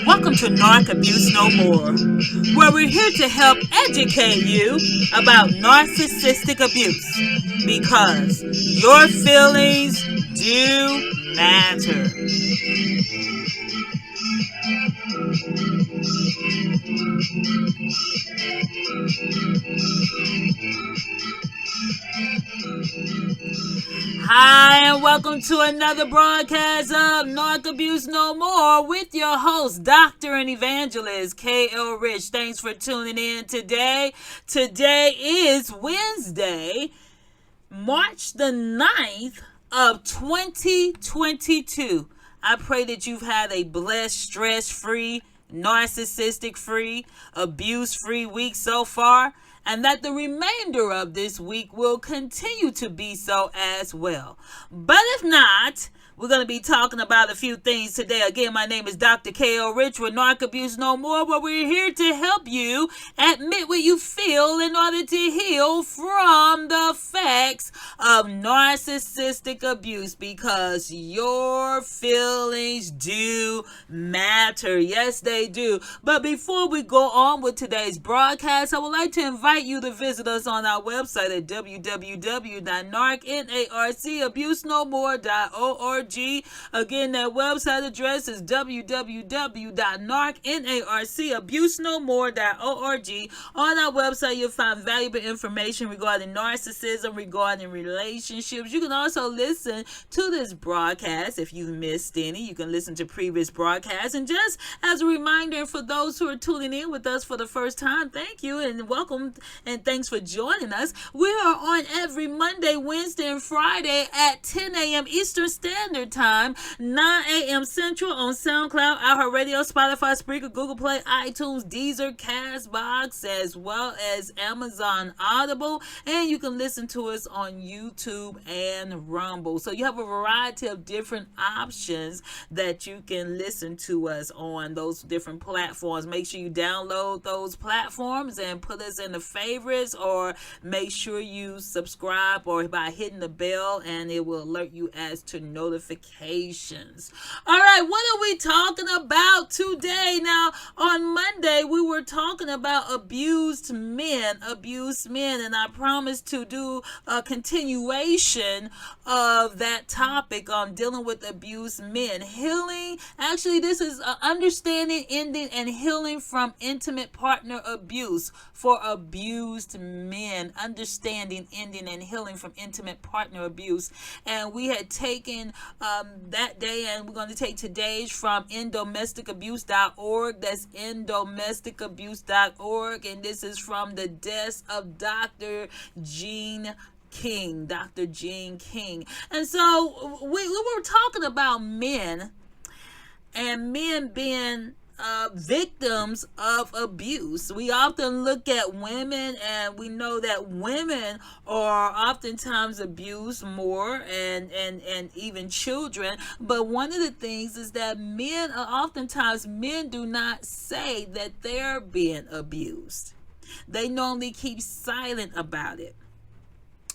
Welcome to Narc Abuse No More, where we're here to help educate you about narcissistic abuse because your feelings do matter. Hi, and welcome to another broadcast of Narc Abuse No More with your host, Doctor and Evangelist K.L. Rich. Thanks for tuning in today. Today is Wednesday, March the 9th of 2022. I pray that you've had a blessed, stress-free, narcissistic-free, abuse-free week so far, and that the remainder of this week will continue to be so as well. But if not, we're going to be talking about a few things today. Again, my name is Dr. K.O. Rich with Narc Abuse No More, where we're here to help you admit what you feel in order to heal from the effects of narcissistic abuse, because your feelings do matter. Yes, they do. But before we go on with today's broadcast, I would like to invite you to visit us on our website at www.narcabusenomore.org. Again, that website address is www.narcabusenomore.org. On our website, you'll find valuable information regarding narcissism, regarding relationships. You can also listen to this broadcast if you missed any. You can listen to previous broadcasts. And just as a reminder, for those who are tuning in with us for the first time, thank you and welcome and thanks for joining us. We are on every Monday, Wednesday, and Friday at 10 a.m. Eastern Standard Time, 9 a.m. Central on SoundCloud, iHeartRadio, Spotify, Spreaker, Google Play, iTunes, Deezer, Castbox, as well as Amazon Audible. And you can listen to us on YouTube and Rumble. So you have a variety of different options that you can listen to us on those different platforms. Make sure you download those platforms and put us in the favorites, or make sure you subscribe or by hitting the bell, and it will alert you as to notifications. All right, what are we talking about today? Now, on Monday, we were talking about abused men, and I promised to do a continuation of that topic on dealing with abused men. Healing, actually, this is understanding, ending, and healing from intimate partner abuse for abused men. Understanding, ending, and healing from intimate partner abuse. And we had taken that day, and we're going to take today's from enddomesticabuse.org. That's enddomesticabuse.org, and this is from the desk of Dr. Gene King. And so we were talking about men, and men being victims of abuse. We often look at women, and we know that women are oftentimes abused more, and even children. But one of the things is that men do not say that they're being abused. They normally keep silent about it.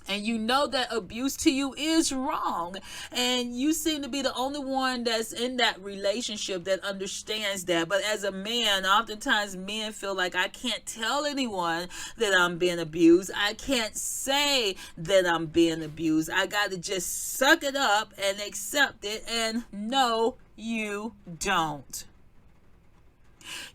And you know that abuse to you is wrong. And you seem to be the only one that's in that relationship that understands that. But as a man, oftentimes men feel like, I can't tell anyone that I'm being abused. I can't say that I'm being abused. I got to just suck it up and accept it. And no, you don't.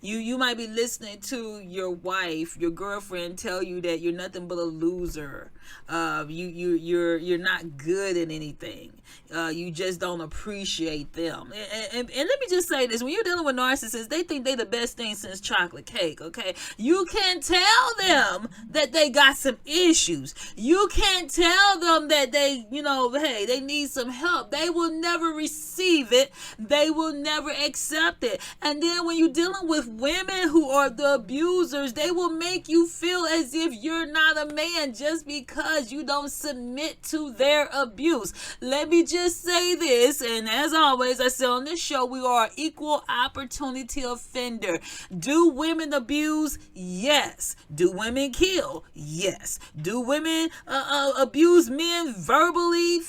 You might be listening to your wife, your girlfriend, tell you that you're nothing but a loser. You're not good at anything. You just don't appreciate them. And let me just say this: when you're dealing with narcissists, they think they're the best thing since chocolate cake. Okay, you can't tell them that they got some issues. You can't tell them that they they need some help. They will never receive it. They will never accept it. And then when you're dealing with women who are the abusers, they will make you feel as if you're not a man just because because you don't submit to their abuse. Let me just say this, and as always, I say on this show, we are an equal opportunity offender. Do women abuse? Yes. Do women kill? Yes. Do women abuse men verbally,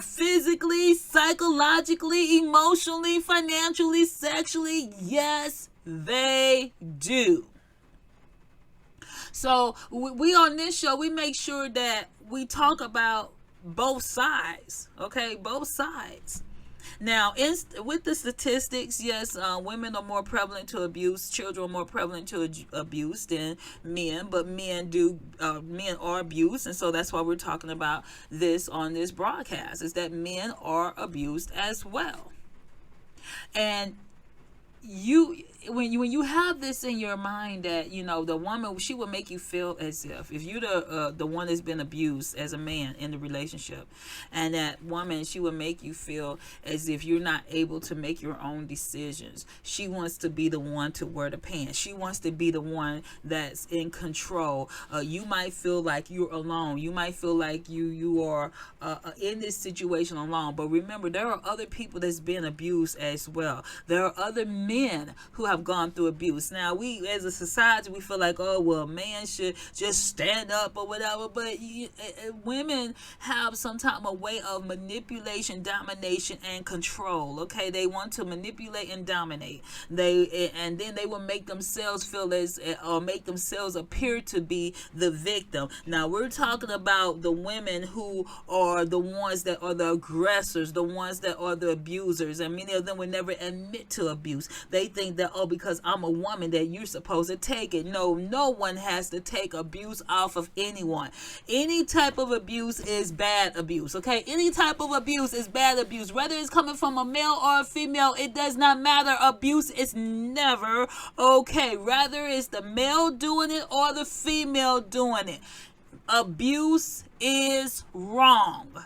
physically, psychologically, emotionally, financially, sexually? Yes, they do. So we on this show, we make sure that we talk about both sides, okay? Both sides. Now, with the statistics, yes, women are more prevalent to abuse. Children are more prevalent to abuse than men, but men are abused, and so that's why we're talking about this on this broadcast, is that men are abused as well. And when you have this in your mind that the woman, she will make you feel as if you the one that's been abused as a man in the relationship, and that woman, she will make you feel as if you're not able to make your own decisions. She wants to be the one to wear the pants. She wants to be the one that's in control. You might feel like you're alone. You might feel like you are in this situation alone. But remember, there are other people that's been abused as well. There are other men who have gone through abuse. Now, we as a society, we feel like, oh, well, man should just stand up or whatever, but women have some type of way of manipulation, domination, and control. Okay, they want to manipulate and dominate. And then they will make themselves feel or make themselves appear to be the victim. Now, we're talking about the women who are the ones that are the aggressors, the ones that are the abusers, and many of them will never admit to abuse. They think that, oh, because I'm a woman, that you're supposed to take it. No one has to take abuse off of anyone. Any type of abuse is bad abuse, okay? Any type of abuse is bad abuse. Whether it's coming from a male or a female, it does not matter. Abuse is never okay. Whether it's the male doing it or the female doing it, abuse is wrong.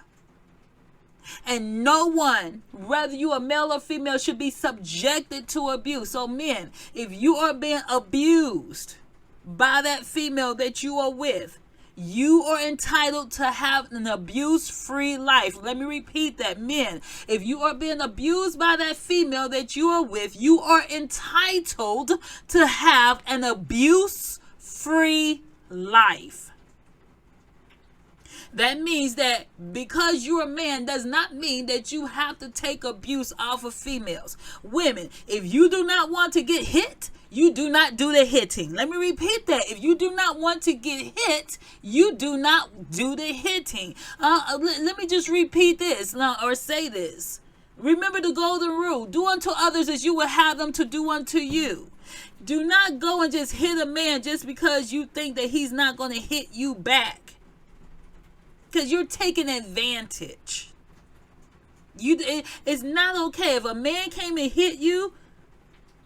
And no one, whether you are male or female, should be subjected to abuse. So men, if you are being abused by that female that you are with, you are entitled to have an abuse-free life. Let me repeat that. Men, if you are being abused by that female that you are with, you are entitled to have an abuse-free life. That means that because you're a man does not mean that you have to take abuse off of females. Women, if you do not want to get hit, you do not do the hitting. Let me repeat that. If you do not want to get hit, you do not do the hitting. Let me just repeat this or say this. Remember the golden rule. Do unto others as you would have them to do unto you. Do not go and just hit a man just because you think that he's not going to hit you back. Because you're taking advantage. It's not okay. If a man came and hit you,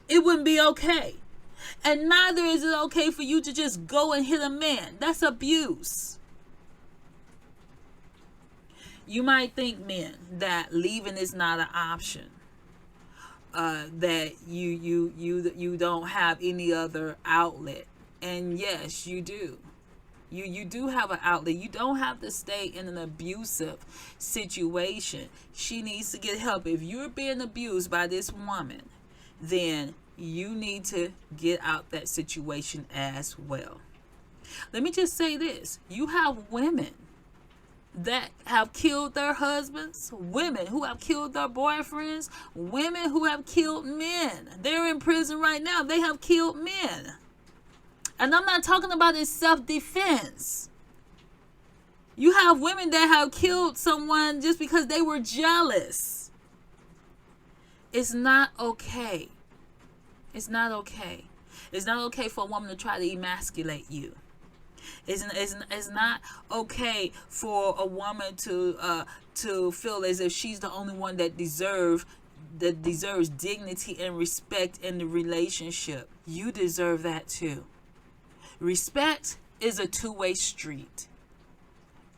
it wouldn't be okay. And neither is it okay for you to just go and hit a man. That's abuse. You might think, men, that leaving is not an option. That you don't have any other outlet. And yes, you do. You do have an outlet. You don't have to stay in an abusive situation. She needs to get help. If you're being abused by this woman, then you need to get out that situation as well. Let me just say this. You have women that have killed their husbands, women who have killed their boyfriends, women who have killed men. They're in prison right now. They have killed men. And I'm not talking about in self-defense. You have women that have killed someone just because they were jealous. It's not okay. It's not okay. It's not okay for a woman to try to emasculate you. It's not okay for a woman to feel as if she's the only one that deserves dignity and respect in the relationship. You deserve that too. Respect is a two-way street.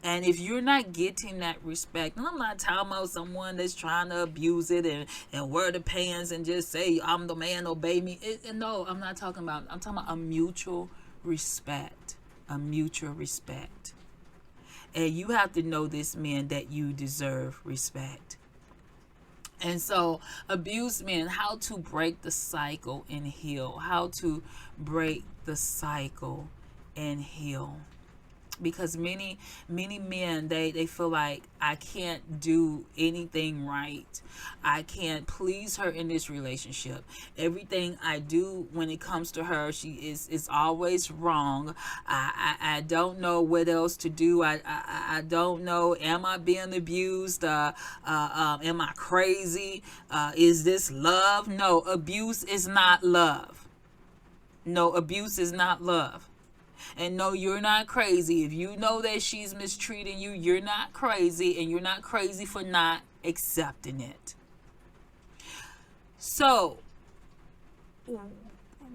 And if you're not getting that respect, and I'm not talking about someone that's trying to abuse it and wear the pants and just say, I'm the man, obey me. No, I'm not talking about, I'm talking about a mutual respect. A mutual respect. And you have to know this, man, that you deserve respect. And so, abused men, how to break the cycle and heal. How to break the cycle and heal. Because many men, they feel like, I can't do anything right, I can't please her in this relationship, everything I do when it comes to her, she is always wrong. I don't know what else to do. I don't know, am I being abused? Am I crazy? Is this love? No, abuse is not love. No, abuse is not love. And no, you're not crazy. If you know that she's mistreating you, you're not crazy, and you're not crazy for not accepting it. So,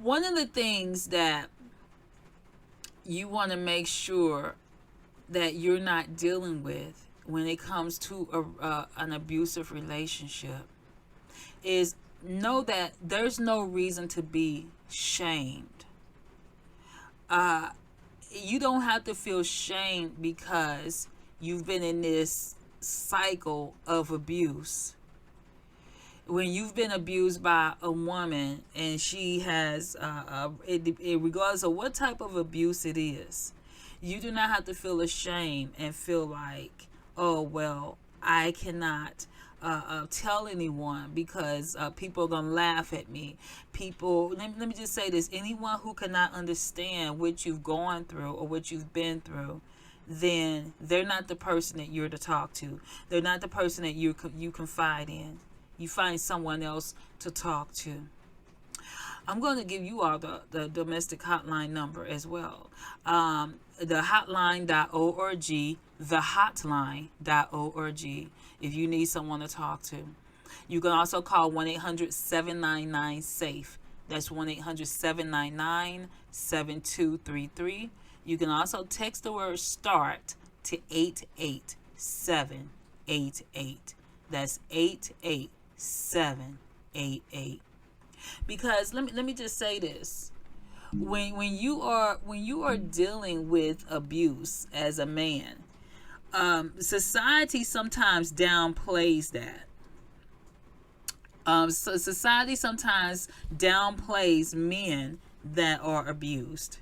one of the things that you want to make sure that you're not dealing with when it comes to an abusive relationship is know that there's no reason to be shamed. You don't have to feel shame because you've been in this cycle of abuse. When you've been abused by a woman and she has, regardless of what type of abuse it is, you do not have to feel ashamed and feel like, oh, well, I cannot tell anyone because people are going to laugh at me. People, let me just say this, anyone who cannot understand what you've gone through or what you've been through, then they're not the person that you're to talk to. They're not the person that you confide in. You find someone else to talk to. I'm going to give you all the domestic hotline number as well. The hotline.org, thehotline.org, if you need someone to talk to. You can also call 1-800-799-SAFE. That's 1-800-799-7233. You can also text the word START to 88788. That's 88788. Because let me just say this. When you are dealing with abuse as a man, society sometimes downplays that. So society sometimes downplays men that are abused,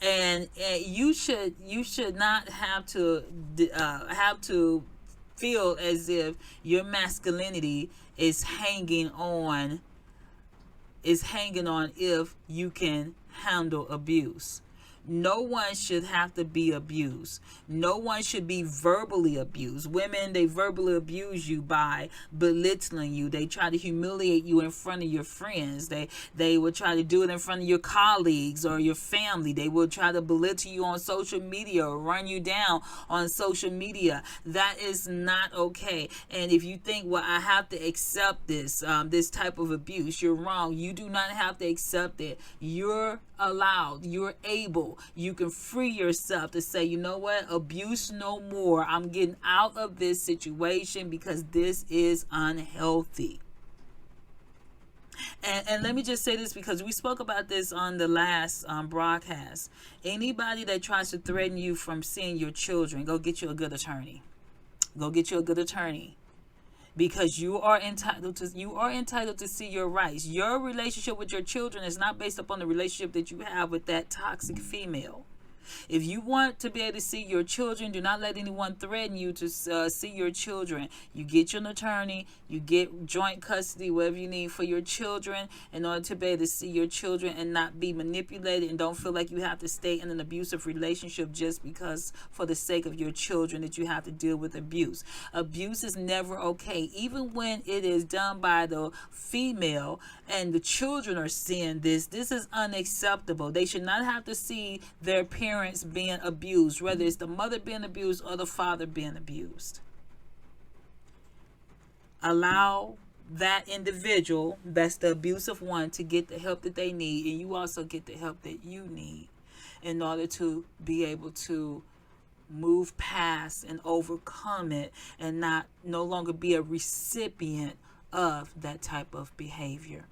and you should not have to feel as if your masculinity is hanging on if you can handle abuse. No one should have to be abused. No one should be verbally abused. Women, they verbally abuse you by belittling you. They try to humiliate you in front of your friends. They will try to do it in front of your colleagues or your family. They will try to belittle you on social media or run you down on social media. That is not okay. And if you think, well, I have to accept this type of abuse, you're wrong. You do not have to accept it. You're allowed, you're able, you can free yourself to say, you know what, abuse no more. I'm getting out of this situation because this is unhealthy. And let me just say this, because we spoke about this on the last broadcast. Anybody that tries to threaten you from seeing your children, go get you a good attorney. Go get you a good attorney. Because you are entitled to see your rights. Your relationship with your children is not based upon the relationship that you have with that toxic female. If you want to be able to see your children, do not let anyone threaten you to see your children. You get you an attorney, you get joint custody, whatever you need for your children in order to be able to see your children and not be manipulated, and don't feel like you have to stay in an abusive relationship just because for the sake of your children that you have to deal with abuse. Abuse is never okay, even when it is done by the female and the children are seeing this. This is unacceptable. They should not have to see their parents being abused, whether it's the mother being abused or the father being abused. Allow that individual, that's the abusive one, to get the help that they need, and you also get the help that you need in order to be able to move past and overcome it and no longer be a recipient of that type of behavior.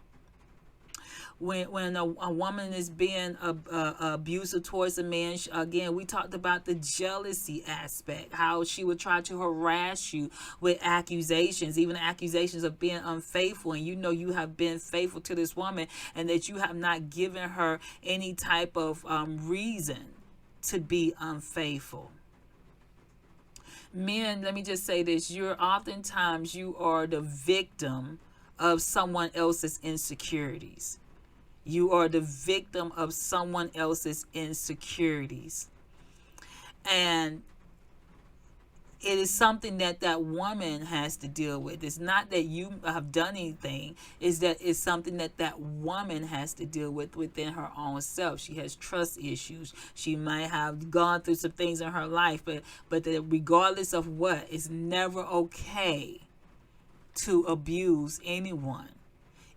When a woman is being abusive towards a man, again, we talked about the jealousy aspect, how she would try to harass you with accusations, even accusations of being unfaithful, and you know you have been faithful to this woman and that you have not given her any type of reason to be unfaithful. Men, let me just say this, oftentimes you are the victim of someone else's insecurities. You are the victim of someone else's insecurities. And it is something that that woman has to deal with. It's not that you have done anything. It's that it's something that that woman has to deal with within her own self. She has trust issues. She might have gone through some things in her life, but that regardless of what, it's never okay to abuse anyone,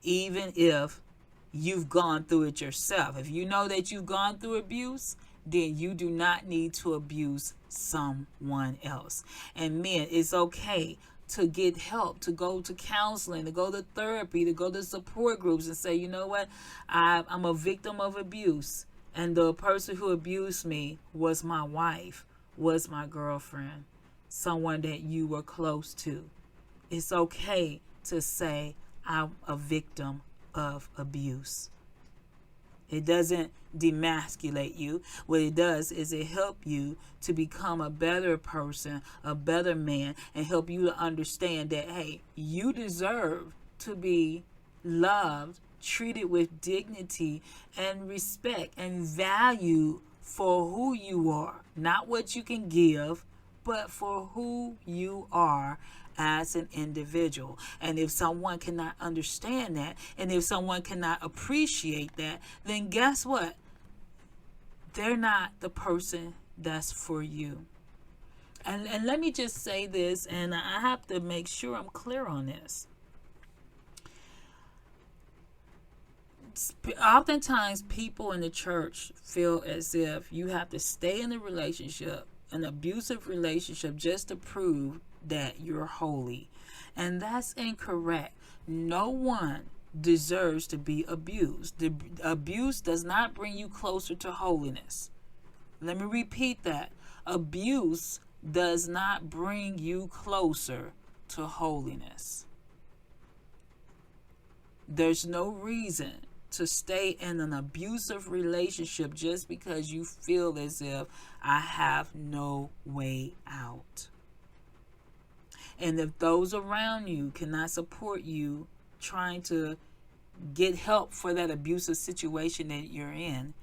even if you've gone through it yourself. If you know that you've gone through abuse, then you do not need to abuse someone else. And men, it's okay to get help, to go to counseling, to go to therapy, to go to support groups and say, you know what, I'm a victim of abuse. And the person who abused me was my wife, was my girlfriend, someone that you were close to. It's okay to say, I'm a victim of abuse. It doesn't demasculate you. What it does is it help you to become a better person, a better man, and help you to understand that, hey, you deserve to be loved, treated with dignity and respect and value for who you are. Not what you can give, but for who you are as an individual. And if someone cannot understand that, and if someone cannot appreciate that, then guess what? They're not the person that's for you. And let me just say this, and I have to make sure I'm clear on this. Oftentimes people in the church feel as if you have to stay in a relationship, an abusive relationship, just to prove that you're holy. And that's incorrect. No one deserves to be abused. The abuse does not bring you closer to holiness. Let me repeat that. Abuse does not bring you closer to holiness. There's no reason to stay in an abusive relationship just because you feel as if I have no way out. And if those around you cannot support you trying to get help for that abusive situation that you're in,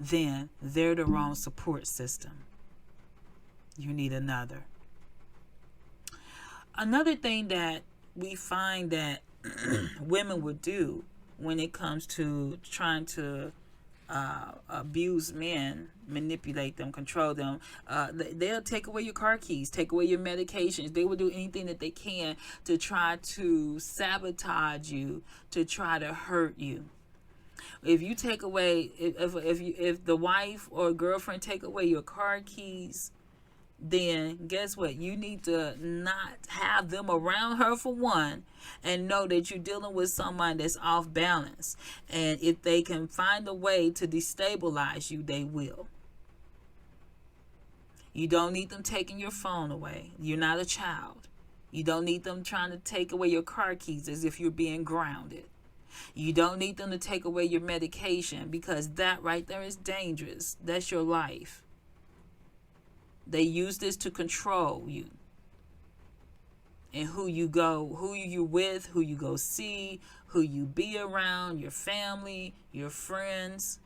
then they're the wrong support system. You need another. Another thing that we find that women would do when it comes to trying to abuse men, manipulate them, control them, they'll take away your car keys, take away your medications. They will do anything that they can to try to sabotage you, to try to hurt you. If you take away, if the wife or girlfriend take away your car keys, then guess what? You need to not have them around her, for one, and know that you're dealing with someone that's off balance. And if they can find a way to destabilize you, they will. You don't need them taking your phone away. You're not a child. You don't need them trying to take away your car keys as if you're being grounded. You don't need them to take away your medication, because that right there is dangerous. That's your life. They use this to control you. And who you with, who you go see, who you be around, your family, your friends.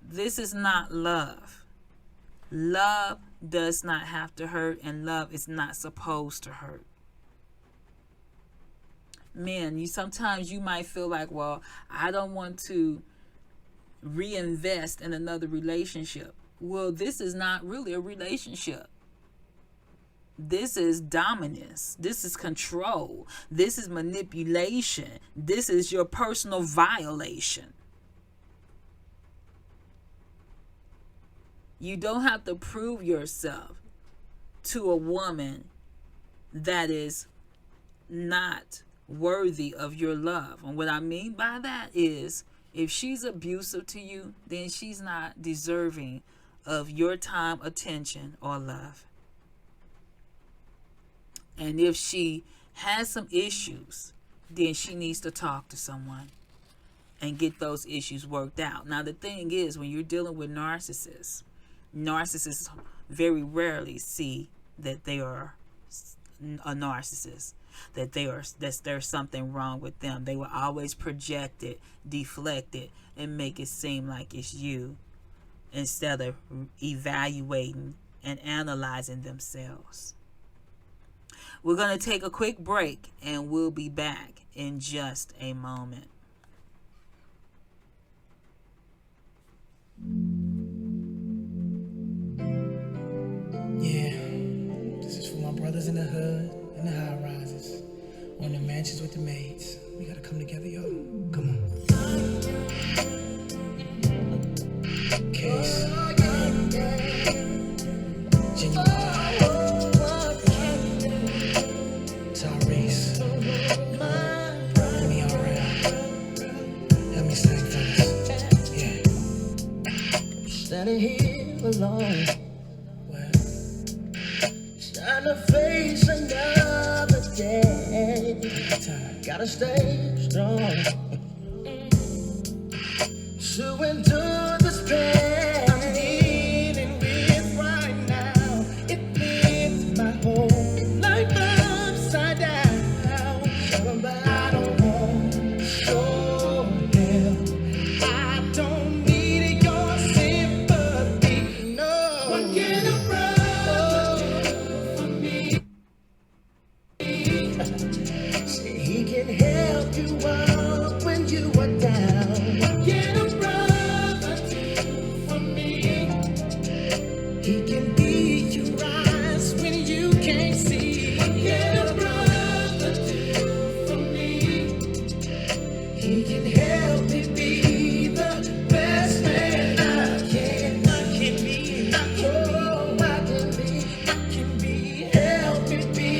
This is not love. Love does not have to hurt, and love is not supposed to hurt. Men, sometimes you might feel like, well, I don't want to reinvest in another relationship. Well, this is not really a relationship. This is dominance. This is control. This is manipulation. This is your personal violation. You don't have to prove yourself to a woman that is not worthy of your love. And what I mean by that is, if she's abusive to you, then she's not deserving of your time, attention, or love. And if she has some issues, then she needs to talk to someone and get those issues worked out. Now, the thing is, when you're dealing with narcissists very rarely see that they are a narcissist, that there's something wrong with them. They will always project it, deflect it, and make it seem like it's you, instead of evaluating and analyzing themselves. We're going to take a quick break, and we'll be back in just a moment. Yeah, this is for my brothers in the hood and the high rises, on the mansions with the maids. We gotta come together, yo. Come on. Case. Genuine. Tyrese. Give me all right. Help me sing for us. Yeah. Standing here alone, trying to face another day. Gotta stay strong to endure this pain I'm dealing with right now. It flips my whole life upside down. I don't want your help. I don't need your sympathy. No. What can a brother do for me? He can help you up when you are down. What can a brother do for me? He can be your eyes when you can't see. What can a brother do for me? He can help me be the best man I can. I can be. Oh, I can be. Help me be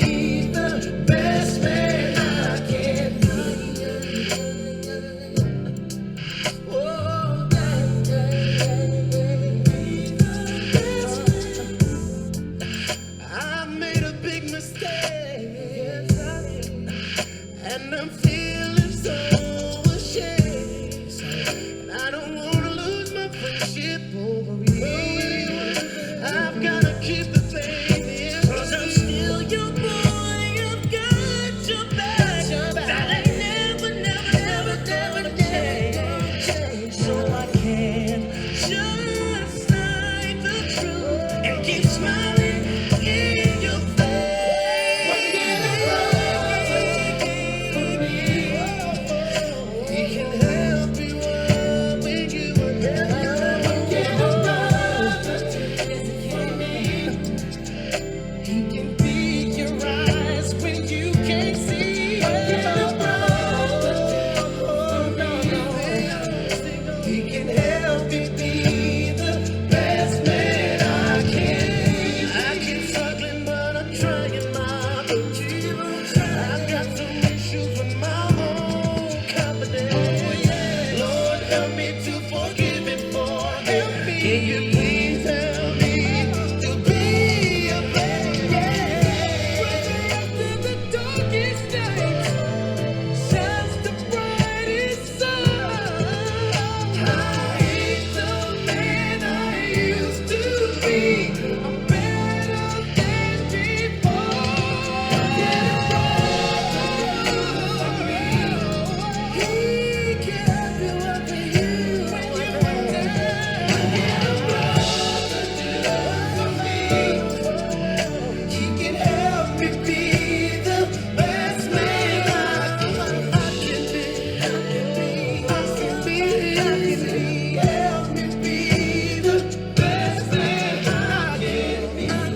the best man I can be. Oh, I made a big mistake, and I'm feeling so ashamed. And I don't wanna lose my friendship over you. I've gotta keep the faith, 'cause I'm still your boy. I've got your back. That ain't never change. So I can just hide the truth and keep smiling in your face. What can a brother do for me? He can help you up when you are down. What can a brother do for me? He can be your eyes when you can't see. What can a brother do for me? He can help me be the best man I can. I keep struggling, but I'm trying my best. I've got some issues with my own confidence. Lord, help me to forgive and forget me. Can you please help me to be a better man? After the darkest night shines the brightest sun. I ain't the man I used to be. I'm better than before. Can a brother do for me? He can help you up when you are down. Can a brother do for me? He can help me be the best man I can be. Help me be the best man I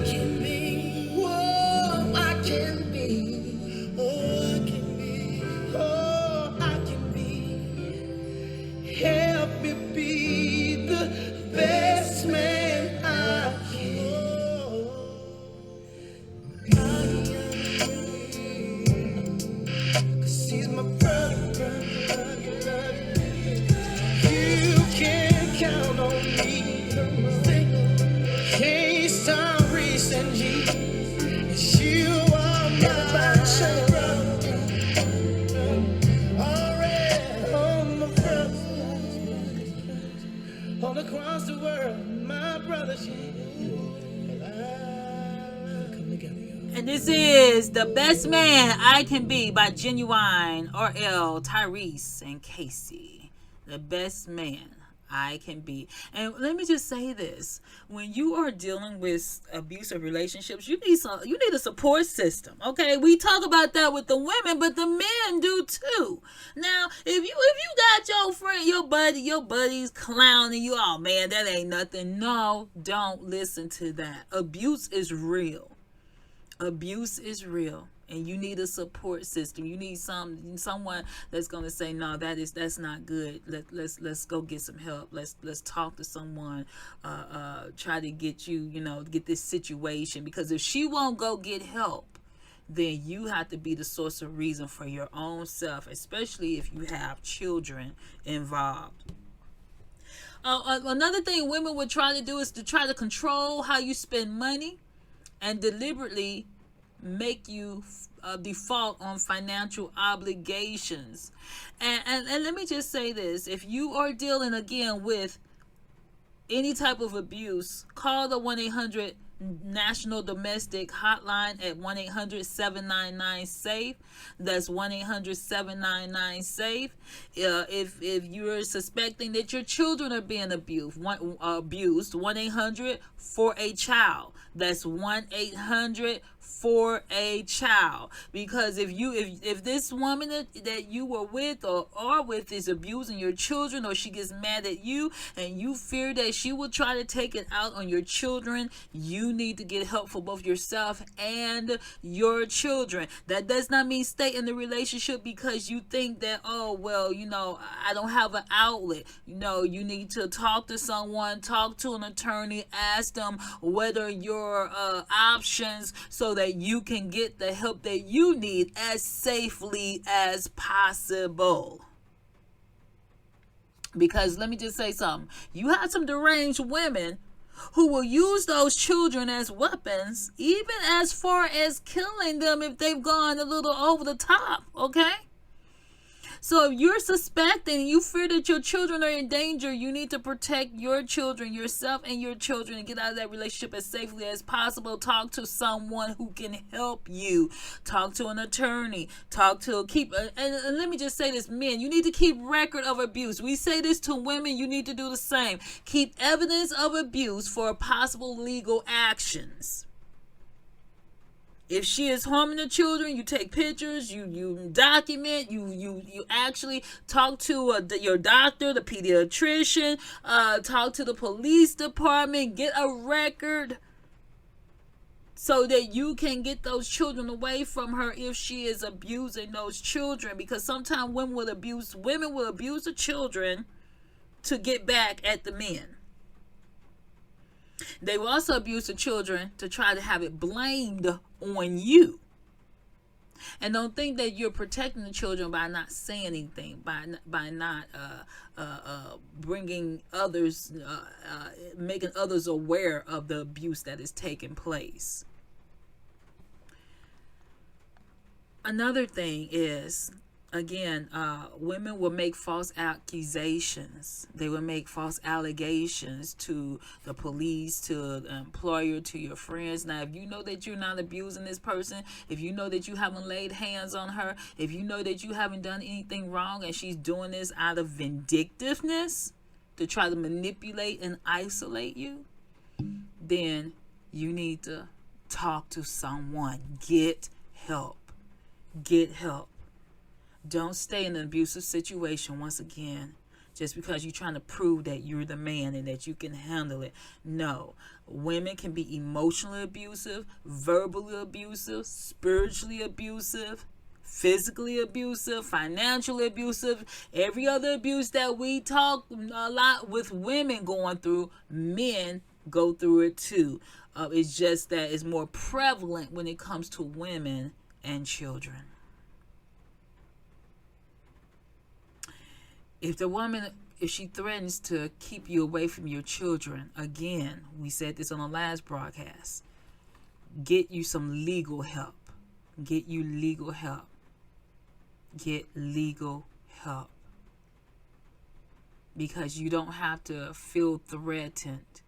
can be. Whoa, I can be. Oh, I can be. Oh, I can be. Help me be the best man I can. Cause This is The Best Man I Can Be by Genuine, RL, Tyrese, and Casey. The best man I can be. And let me just say this. When you are dealing with abusive relationships, you need a support system. Okay? We talk about that with the women, but the men do too. Now, if you got your friend, your buddies clowning you, oh man, that ain't nothing. No, don't listen to that. Abuse is real. Abuse is real, and you need a support system. You need someone that's gonna say, no, that's not good. Let's go get some help. Let's talk to someone. Try to get get this situation, because if she won't go get help, then you have to be the source of reason for your own self, especially if you have children involved. Another thing women would try to do is to try to control how you spend money, and deliberately make you default on financial obligations. And let me just say this. If you are dealing again with any type of abuse, call the 1-800 National Domestic Hotline at 1-800-799-SAFE. That's 1-800-799-SAFE. If you're suspecting that your children are being abused, 1-800-4-A-CHILD. That's 1-800-4-A-CHILD. Because if this woman that you were with or are with is abusing your children, or she gets mad at you and you fear that she will try to take it out on your children, you need to get help for both yourself and your children. That does not mean stay in the relationship because you think that, oh well, I don't have an outlet. You need to talk to someone, talk to an attorney, ask them whether your options, so that you can get the help that you need as safely as possible. Because let me just say something. You have some deranged women who will use those children as weapons, even as far as killing them if they've gone a little over the top, okay? So if you're suspecting, you fear that your children are in danger, you need to protect your children, yourself and your children, and get out of that relationship as safely as possible. Talk to someone who can help you. Talk to an attorney. And let me just say this, men, you need to keep record of abuse. We say this to women, you need to do the same. Keep evidence of abuse for possible legal actions. If she is harming the children, you take pictures, you document, you actually talk to your doctor, the pediatrician, talk to the police department, get a record so that you can get those children away from her if she is abusing those children. Because sometimes women will abuse the children to get back at the men. They will also abuse the children to try to have it blamed on you. And don't think that you're protecting the children by not saying anything, by not bringing others, making others aware of the abuse that is taking place. Another thing is, again, women will make false accusations. They will make false allegations to the police, to the employer, to your friends. Now, if you know that you're not abusing this person, if you know that you haven't laid hands on her, if you know that you haven't done anything wrong and she's doing this out of vindictiveness to try to manipulate and isolate you, then you need to talk to someone. Get help. Get help. Don't stay in an abusive situation once again just because you're trying to prove that you're the man and that you can handle it. No. Women can be emotionally abusive, verbally abusive, spiritually abusive, physically abusive, financially abusive. Every other abuse that we talk a lot with women going through, men go through it too. It's just that it's more prevalent when it comes to women and children. If she threatens to keep you away from your children, again, we said this on the last broadcast, get you some legal help. Get you legal help. Get legal help. Because you don't have to feel threatened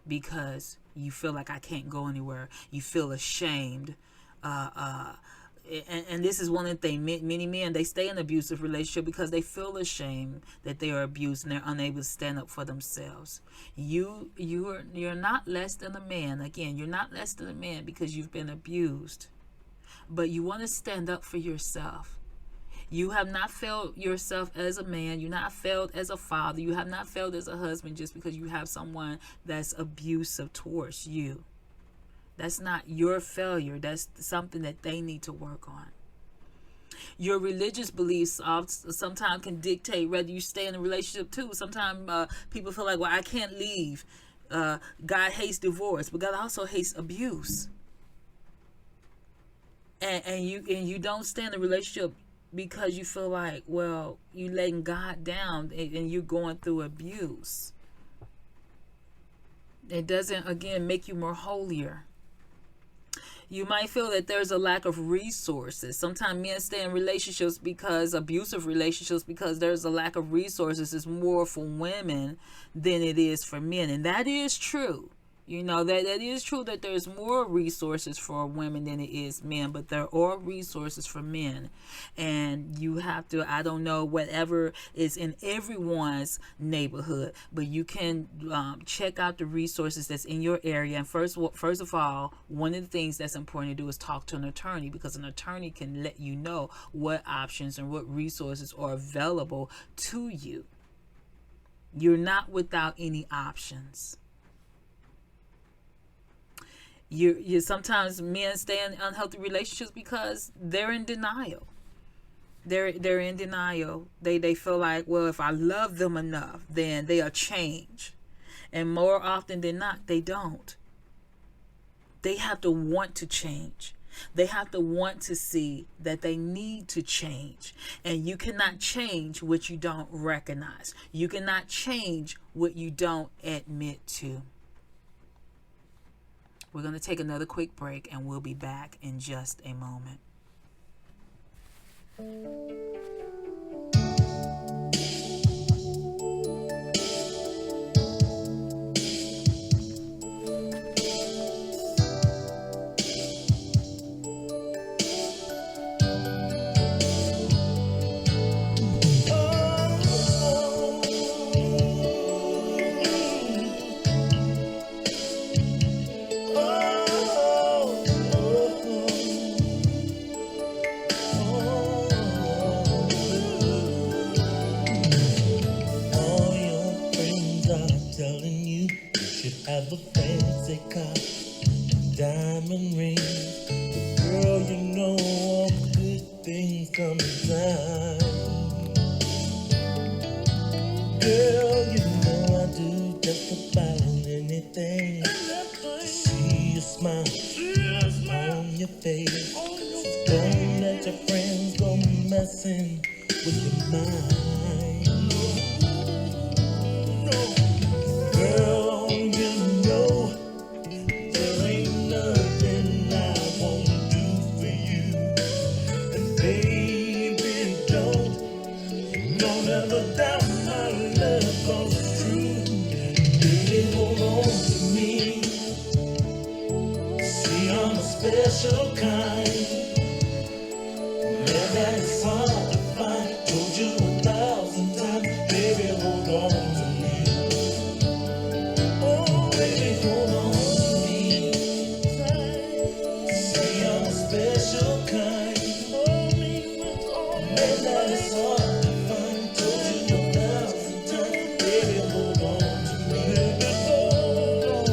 because You feel like I can't go anywhere. You feel ashamed. And this is one of the things, many men, they stay in an abusive relationship because they feel ashamed that they are abused and they're unable to stand up for themselves. You're not less than a man. Again, you're not less than a man because you've been abused. But you want to stand up for yourself. You have not failed yourself as a man. You're not failed as a father. You have not failed as a husband just because you have someone that's abusive towards you. That's not your failure. That's something that they need to work on. Your religious beliefs sometimes can dictate whether you stay in a relationship too. Sometimes people feel like, well, I can't leave. God hates divorce, but God also hates abuse. And you don't stay in a relationship because you feel like, well, you letting God down and you're going through abuse. It doesn't, again, make you more holier. You might feel that there's a lack of resources. Sometimes men stay in relationships because, abusive relationships, because there's a lack of resources. It's more for women than it is for men. And that is true. You know, that is true that there's more resources for women than it is men, but there are resources for men. And you have to, I don't know, whatever is in everyone's neighborhood, but you can check out the resources that's in your area. And first of all, one of the things that's important to do is talk to an attorney, because an attorney can let you know what options and what resources are available to you. You're not without any options. You sometimes men stay in unhealthy relationships because they're in denial. They're in denial. They feel like, well, if I love them enough, then they'll change. And more often than not, they don't. They have to want to change. They have to want to see that they need to change. And you cannot change what you don't recognize. You cannot change what you don't admit to. We're going to take another quick break and we'll be back in just a moment. Have a fancy car, diamond ring. Girl, you know all good things come in time. Girl, you know I do just about anything to see a smile on your face. So don't let your friends go messing with your mind. Girl, special kind. Man, that is hard to find. Told you 1,000 times, baby, hold on to me. Oh, baby, hold on to me. See, I'm a special kind. Man, that is hard to find. Told you 1,000 times, baby, hold on to me. Hold on,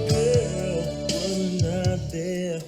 girl, wasn't I there?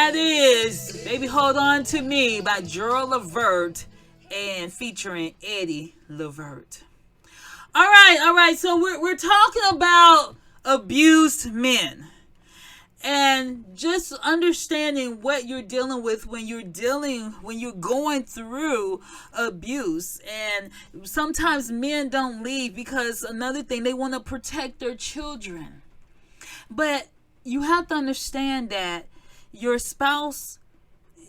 that is Baby Hold On To Me by Gerald Levert and featuring Eddie Levert. All right. So we're talking about abused men. And just understanding what you're dealing with when you're going through abuse. And sometimes men don't leave because another thing, they want to protect their children. But you have to understand that your spouse,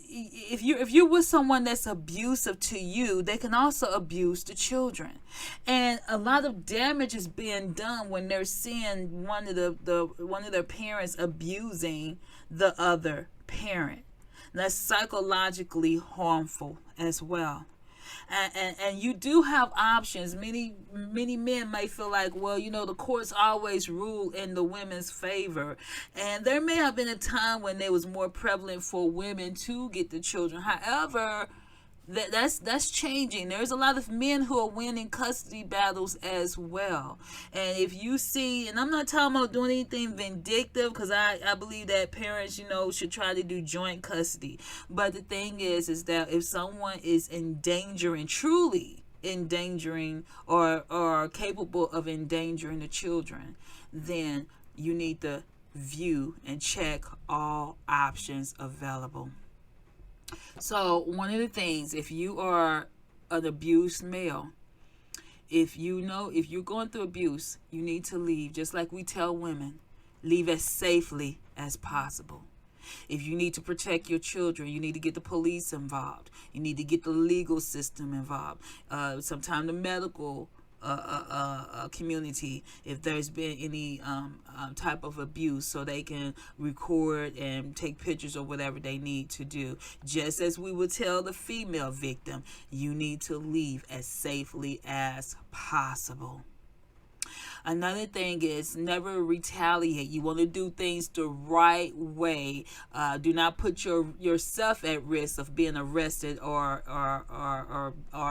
if you're with someone that's abusive to you, they can also abuse the children. And a lot of damage is being done when they're seeing one of their parents abusing the other parent. That's psychologically harmful as well. And you do have options. Many men may feel like, well, the courts always rule in the women's favor. And there may have been a time when it was more prevalent for women to get the children. However, that's changing. There's a lot of men who are winning custody battles as well. And if you see, and I'm not talking about doing anything vindictive, because I believe that parents, should try to do joint custody. But the thing is that if someone is truly endangering or capable of endangering the children, then you need to view and check all options available. So one of the things, if you are an abused male, if you're going through abuse, you need to leave. Just like we tell women, leave as safely as possible. If you need to protect your children, you need to get the police involved. You need to get the legal system involved. Sometimes the medical community, if there's been any type of abuse, so they can record and take pictures or whatever they need to do. Just as we would tell the female victim, you need to leave as safely as possible. Another thing is never retaliate. You want to do things the right way. Do not put yourself at risk of being arrested or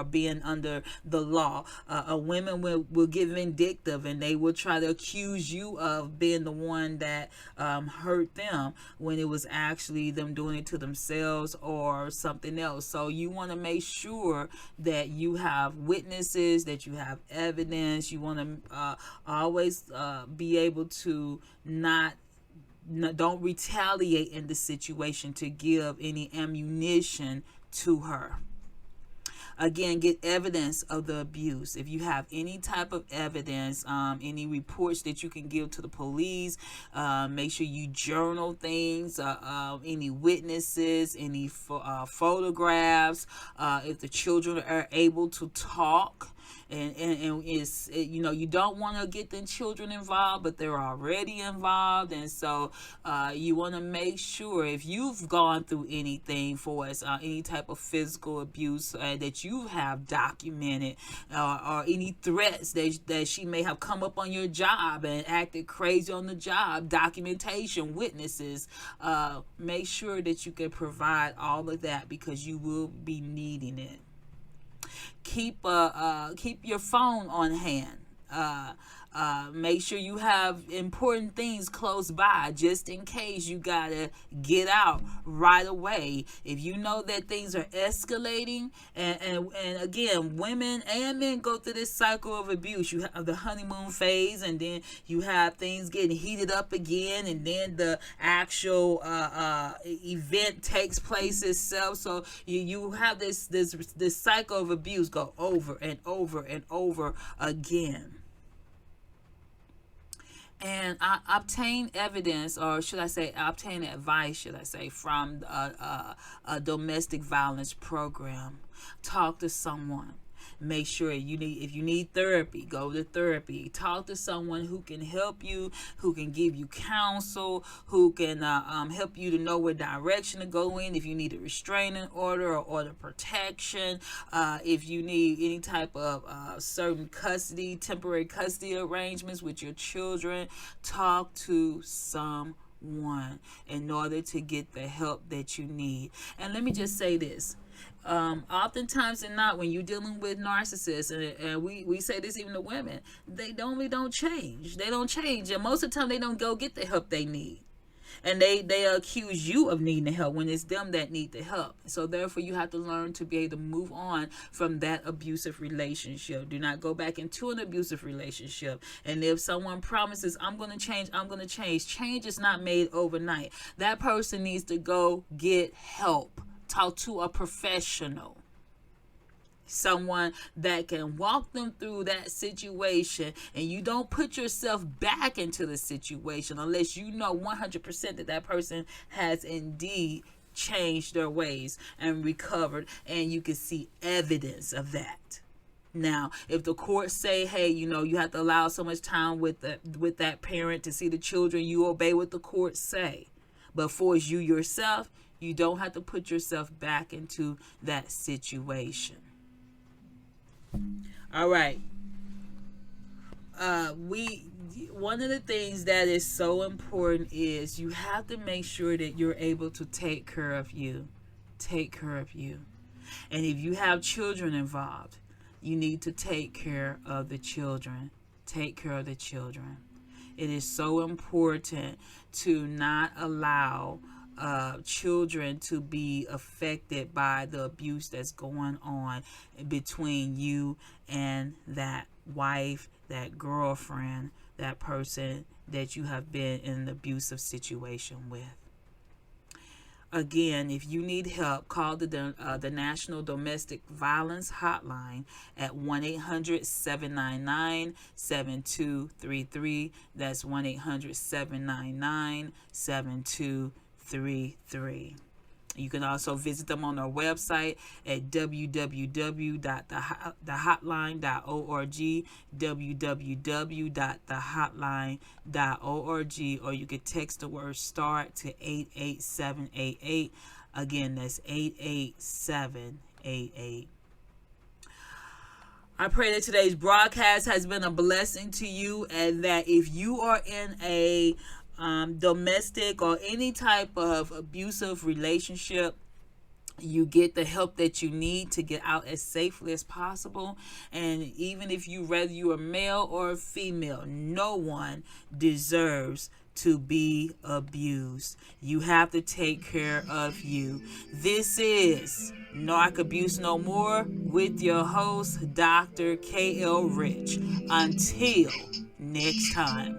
being under the law. Women will get vindictive, and they will try to accuse you of being the one that hurt them when it was actually them doing it to themselves or something else. So you want to make sure that you have witnesses, that you have evidence. You want to always be able to don't retaliate in the situation to give any ammunition to her. Again, get evidence of the abuse. If you have any type of evidence, any reports that you can give to the police, make sure you journal things, any witnesses, any photographs, if the children are able to talk. And it's, you don't want to get the children involved, but they're already involved. And so you want to make sure, if you've gone through anything for us, any type of physical abuse that you have documented, or any threats that she may have come up on your job and acted crazy on the job, documentation, witnesses, make sure that you can provide all of that, because you will be needing it. Keep your phone on hand. Make sure you have important things close by, just in case you gotta get out right away. If you know that things are escalating, and again, women and men go through this cycle of abuse. You have the honeymoon phase, and then you have things getting heated up again, and then the actual event takes place itself. So you have this cycle of abuse go over and over and over again. And I obtain evidence, or should I say obtain advice, from a domestic violence program. Talk to someone. Make sure if you need therapy, go to therapy. Talk to someone who can help you, who can give you counsel, who can help you to know what direction to go in. If you need a restraining order or order protection, if you need any type of certain custody, temporary custody arrangements with your children, talk to someone in order to get the help that you need. And let me just say this. Oftentimes and not, when you're dealing with narcissists, and we say this even to women, they don't change. They don't change, and most of the time they don't go get the help they need. And they accuse you of needing help when it's them that need the help. So therefore, you have to learn to be able to move on from that abusive relationship. Do not go back into an abusive relationship. And if someone promises, I'm going to change, change is not made overnight. That person needs to go get help. Talk to a professional. Someone that can walk them through that situation, and you don't put yourself back into the situation unless you know 100% that that person has indeed changed their ways and recovered, and you can see evidence of that. Now, if the courts say, hey, you have to allow so much time with that parent to see the children, you obey what the courts say. But for you yourself, you don't have to put yourself back into that situation. All right. One of the things that is so important is you have to make sure that you're able to take care of you. Take care of you. And if you have children involved, you need to take care of the children. Take care of the children. It is so important to not allow children to be affected by the abuse that's going on between you and that wife, that girlfriend, that person that you have been in an abusive situation with. Again, if you need help, call the National Domestic Violence Hotline at 1-800-799-7233. That's 1-800-799-7233. You can also visit them on their website at www.thehotline.org, www.thehotline.org, or you can text the word START to 88788. Again, that's 88788. I pray that today's broadcast has been a blessing to you, and that if you are in a domestic or any type of abusive relationship, you get the help that you need to get out as safely as possible. And even if whether you are male or female, no one deserves to be abused. You have to take care of you. This is Narc Abuse No More with your host, Dr. K.L. Rich. Until next time.